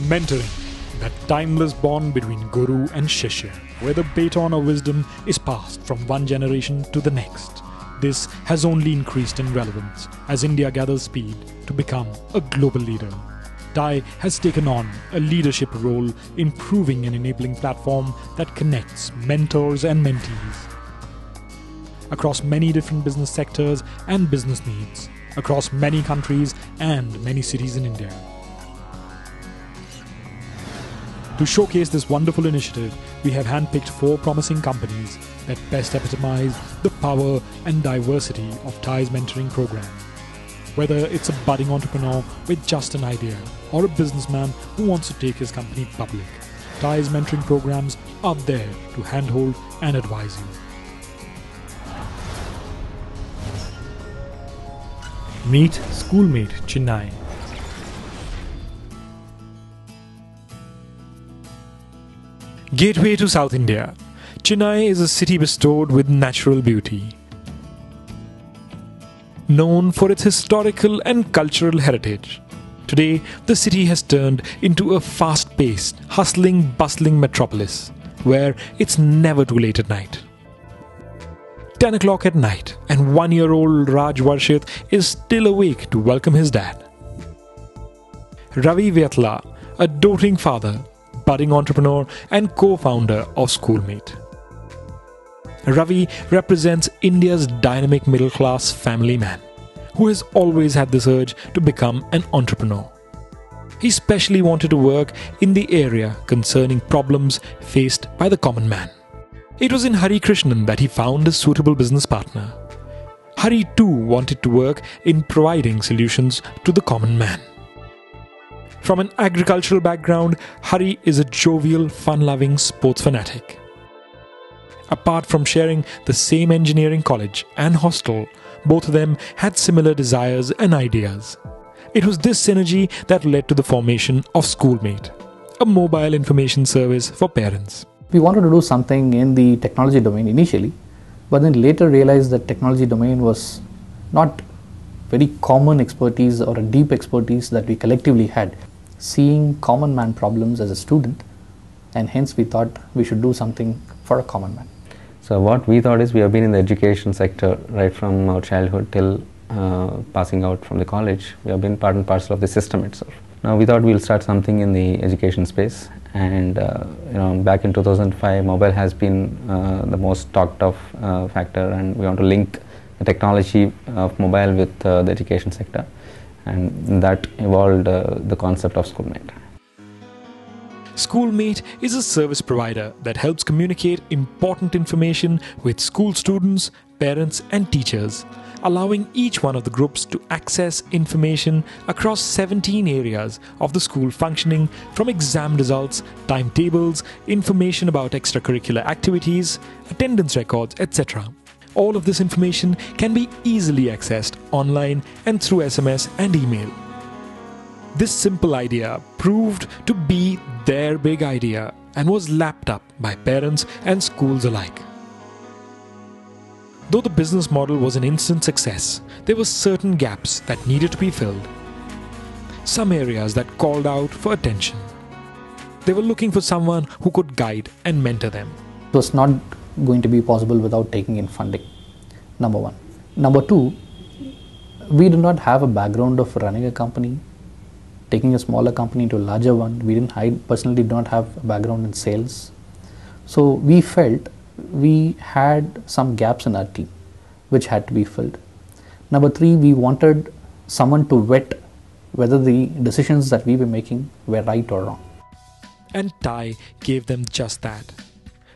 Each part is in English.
Mentoring, that timeless bond between guru and shishya, where the baton of wisdom is passed from one generation to the next. This has only increased in relevance as India gathers speed to become a global leader. TiE has taken on a leadership role in proving an enabling platform that connects mentors and mentees across many different business sectors and business needs, across many countries and many cities in India. To showcase this wonderful initiative, we have handpicked 4 promising companies that best epitomize the power and diversity of TiE's mentoring program. Whether it's a budding entrepreneur with just an idea or a businessman who wants to take his company public, TiE's mentoring programs are there to handhold and advise you. Meet Schoolmate, Chennai. Gateway to South India, Chennai is a city bestowed with natural beauty. Known for its historical and cultural heritage, today the city has turned into a fast-paced, hustling, bustling metropolis where it's never too late at night. 10 o'clock at night and 1-year-old Raj Varshit is still awake to welcome his dad. Ravi Vyatla, a doting father, budding entrepreneur and co-founder of Schoolmate. Ravi represents India's dynamic middle-class family man who has always had this urge to become an entrepreneur. He specially wanted to work in the area concerning problems faced by the common man. It was in Hari Krishnan that he found a suitable business partner. Hari too wanted to work in providing solutions to the common man. From an agricultural background, Hari is a jovial, fun-loving sports fanatic. Apart from sharing the same engineering college and hostel, both of them had similar desires and ideas. It was this synergy that led to the formation of Schoolmate, a mobile information service for parents. We wanted to do something in the technology domain initially, but then later realized that technology domain was not very common expertise or a deep expertise that we collectively had. Seeing common man problems as a student, and hence we thought we should do something for a common man. So what we thought is, we have been in the education sector right from our childhood till passing out from the college. We have been part and parcel of the system itself. Now we thought we'll start something in the education space, and back in 2005 mobile has been the most talked of factor, and we want to link the technology of mobile with the education sector, and that evolved the concept of Schoolmate. Schoolmate is a service provider that helps communicate important information with school students, parents and teachers, allowing each one of the groups to access information across 17 areas of the school functioning, from exam results, timetables, information about extracurricular activities, attendance records, etc. All of this information can be easily accessed online and through SMS and email. This simple idea proved to be their big idea and was lapped up by parents and schools alike. Though the business model was an instant success, there were certain gaps that needed to be filled. Some areas that called out for attention. They were looking for someone who could guide and mentor them. It was not going to be possible without taking in funding, number one. Number two, we did not have a background of running a company, taking a smaller company to a larger one. I personally did not have a background in sales. So we felt we had some gaps in our team which had to be filled. Number three, we wanted someone to vet whether the decisions that we were making were right or wrong. And TiE gave them just that.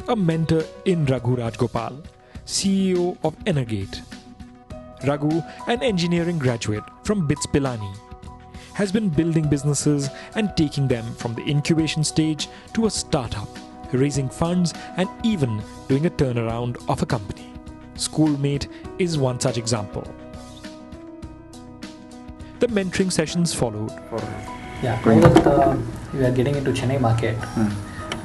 A mentor in Raghu Rajgopal, CEO of Energate. Raghu, an engineering graduate from BITS Pilani, has been building businesses and taking them from the incubation stage to a startup, raising funds and even doing a turnaround of a company. Schoolmate is one such example. The mentoring sessions followed. Yeah, now that we are getting into Chennai market,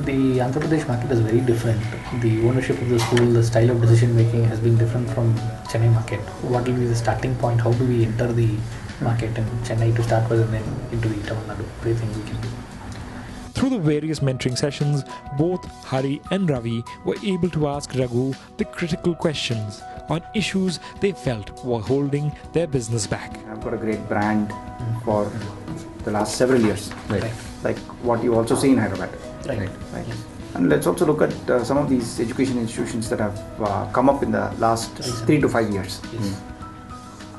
the Andhra Pradesh market is very different. The ownership of the school, the style of decision making has been different from Chennai market. What will be the starting point? How do we enter the market in Chennai to start with and then into the Tamil Nadu? What do you think we can do? Through the various mentoring sessions, both Hari and Ravi were able to ask Raghu the critical questions on issues they felt were holding their business back. I've got a great brand for the last several years, Right. like what you also see in Hyderabad. Right. Right. And let's also look at some of these education institutions that have come up in the last 3 to 5 years.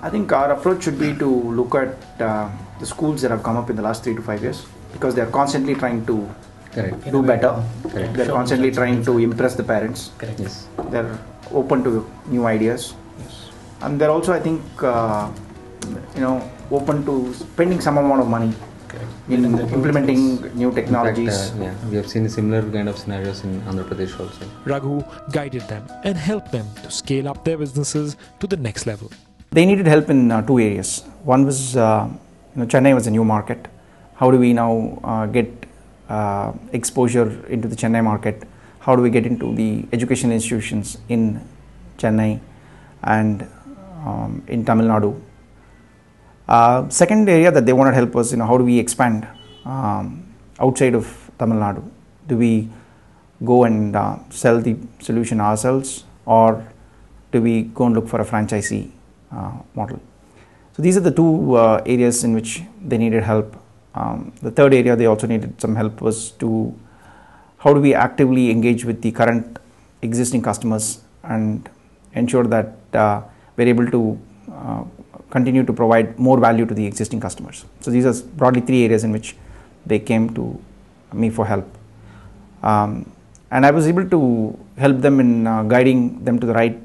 I think our approach should be to look at the schools that have come up in the last 3 to 5 years, because they are constantly trying to Correct. do better. Correct. They're constantly trying to impress the parents. Correct. Yes. They're open to new ideas. And they're also, I think, open to spending some amount of money in implementing new technologies. In fact, we have seen similar kind of scenarios in Andhra Pradesh also. Raghu guided them and helped them to scale up their businesses to the next level. They needed help in 2 areas. One was, Chennai was a new market. How do we now get exposure into the Chennai market? How do we get into the education institutions in Chennai and in Tamil Nadu? Second area that they wanted help was, how do we expand outside of Tamil Nadu? Do we go and sell the solution ourselves, or do we go and look for a franchisee model? So these are the two areas in which they needed help. The third area they also needed some help was to how do we actively engage with the current existing customers and ensure that we're able to continue to provide more value to the existing customers. So these are broadly 3 areas in which they came to me for help. And I was able to help them in guiding them to the right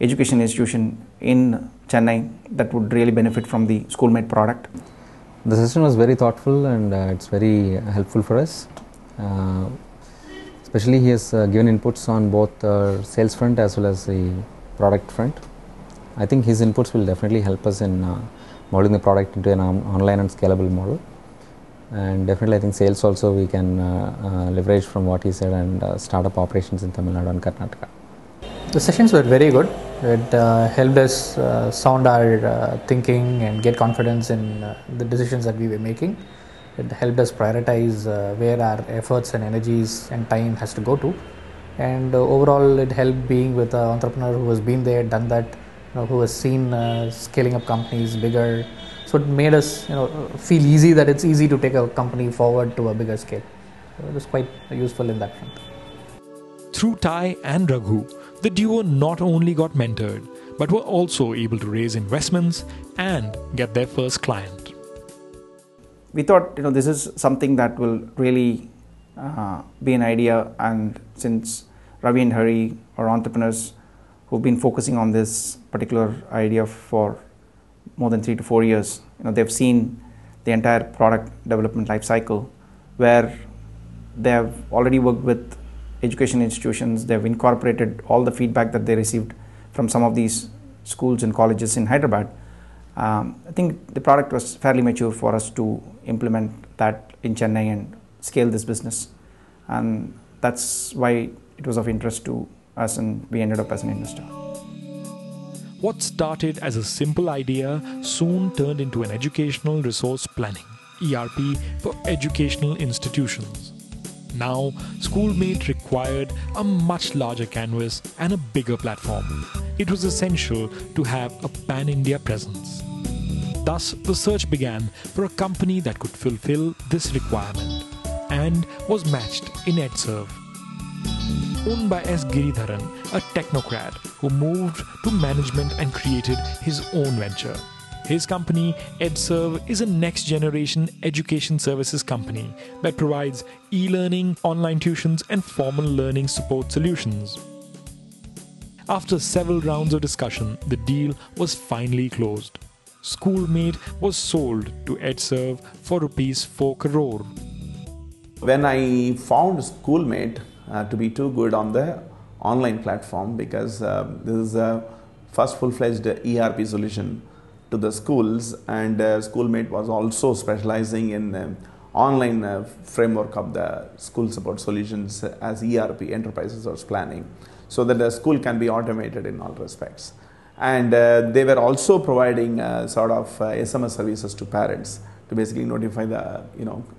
education institution in Chennai that would really benefit from the Schoolmate product. The session was very thoughtful and it's very helpful for us. Especially he has given inputs on both the sales front as well as the product front. I think his inputs will definitely help us in modeling the product into an online and scalable model. And definitely I think sales also we can leverage from what he said and start up operations in Tamil Nadu and Karnataka. The sessions were very good. It helped us sound our thinking and get confidence in the decisions that we were making. It helped us prioritize where our efforts and energies and time has to go to. And overall it helped being with an entrepreneur who has been there, done that, who has seen scaling up companies bigger. So it made us feel easy that it's easy to take a company forward to a bigger scale. So it was quite useful in that front. Through TiE and Raghu, the duo not only got mentored, but were also able to raise investments and get their first client. We thought, this is something that will really be an idea, and since Ravi and Hari are entrepreneurs who've been focusing on this particular idea for more than 3 to 4 years, they've seen the entire product development life cycle, where they have already worked with education institutions. They've incorporated all the feedback that they received from some of these schools and colleges in Hyderabad. I think the product was fairly mature for us to implement that in Chennai and scale this business, and that's why it was of interest to us and we ended up as an investor. What started as a simple idea soon turned into an educational resource planning (ERP) for educational institutions. Now, Schoolmate required a much larger canvas and a bigger platform. It was essential to have a pan-India presence. Thus, the search began for a company that could fulfill this requirement and was matched in EdServe. Owned by S. Giridharan, a technocrat who moved to management and created his own venture. His company, EdServe, is a next-generation education services company that provides e-learning, online tuitions, and formal learning support solutions. After several rounds of discussion, the deal was finally closed. Schoolmate was sold to EdServe for ₹4 crore. When I found Schoolmate to be too good on the online platform, because this is a first full-fledged ERP solution to the schools, and Schoolmate was also specializing in online framework of the school support solutions as ERP, enterprise resource planning, so that the school can be automated in all respects. And they were also providing sort of SMS services to parents to basically notify the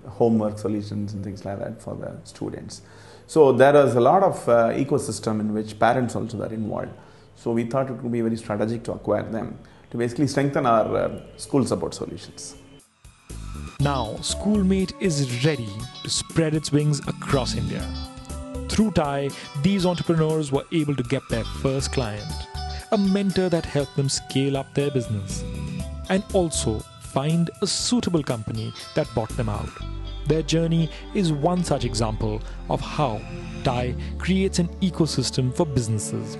homework solutions and things like that for the students. So there is a lot of ecosystem in which parents also are involved. So we thought it would be very strategic to acquire them to basically strengthen our school support solutions. Now, Schoolmate is ready to spread its wings across India. Through TiE, these entrepreneurs were able to get their first client, a mentor that helped them scale up their business, and also find a suitable company that bought them out. Their journey is one such example of how TiE creates an ecosystem for businesses